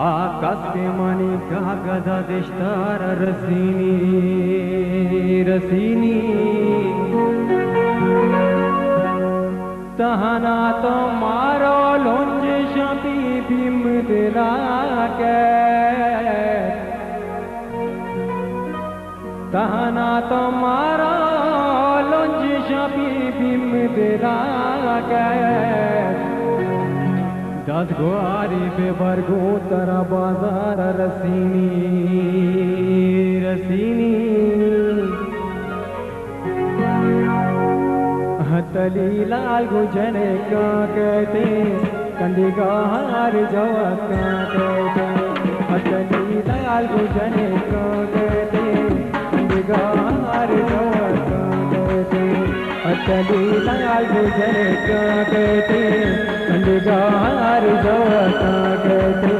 आकाश के मणि का गदा देशतार रसीनी रसीनी तहना तो मारो लोंज शपी भीम दिला के तहना तो मारो लोंज शपी भीम दिला के दस गुआरी पे बरगो तरा बाजार रसीनी रसीनी हतली लाल गुजने का कहते कंडीगार जवा का कहते हतली लाल गुजने का कहते कंडीगार जवा का कहते हतली लाल गुजने का कहते कंडीगार जवा का कहते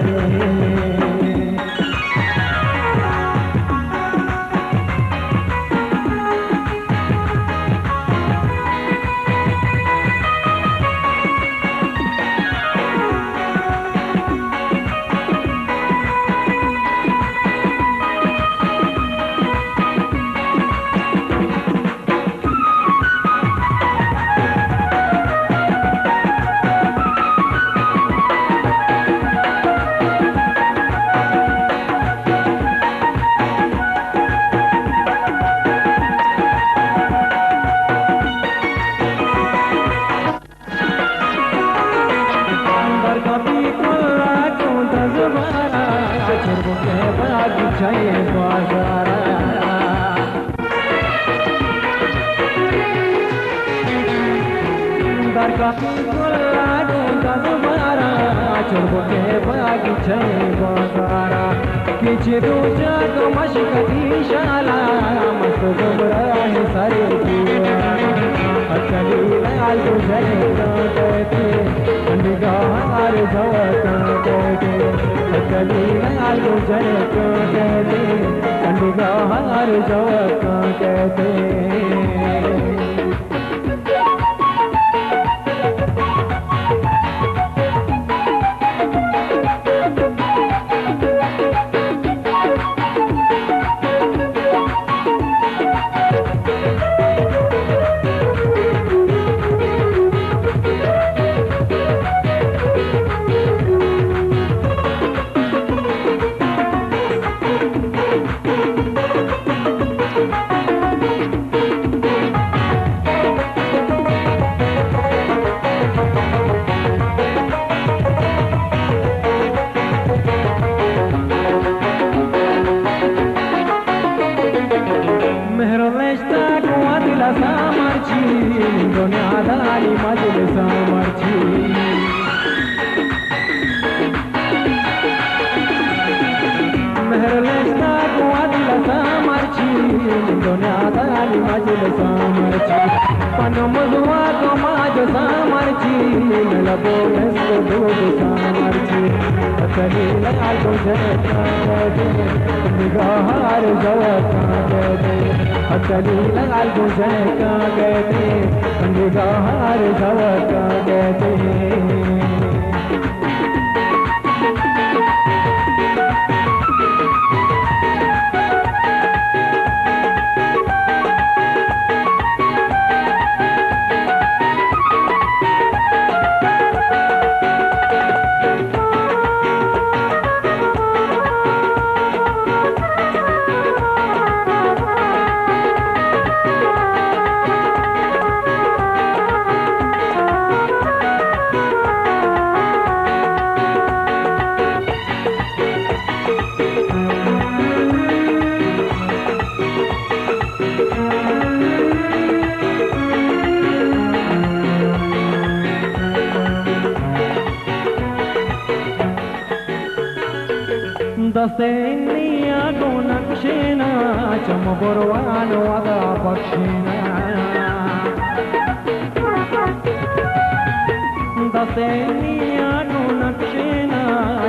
दसेनियानु नक्षेना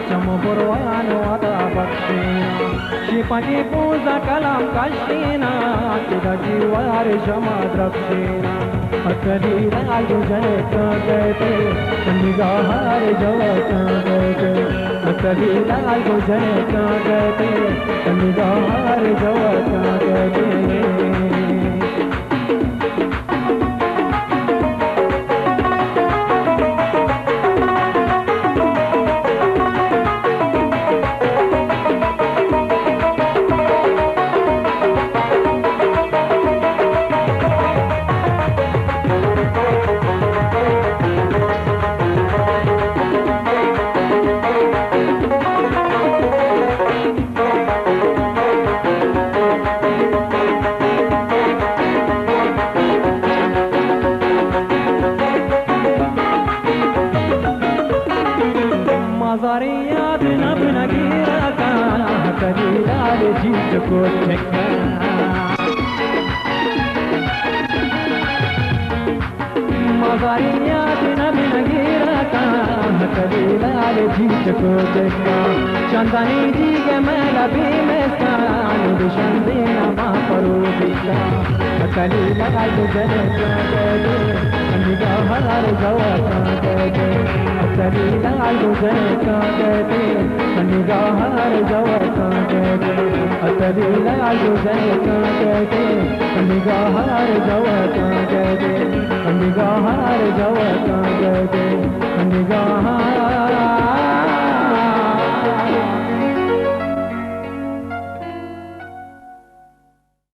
चमपुरवानो अदा बक्षेना शिपाची पूजा कलाम काशीना किदा जीवार क्षमा द्रक्षेना अकरी राजू जय कहते निगाहार जवत कहते अकरी राजू जय कहते निगाहार जवत कहते याद नब नगीरा का कबीलाल जीत को ठेका मजारी याद नब नगीरा का कबीलाल जीत को देखा चंदनी जी के मेला भी में निशान देना माँ परो दिखा कलीलाल जन निगाहार जवाता कहते कलीलाल जन कहते निगाहार जवाता कहते कलीलाल जन कहते निगाहार जवाता कहते निगाहार जवाता कहते निगाहार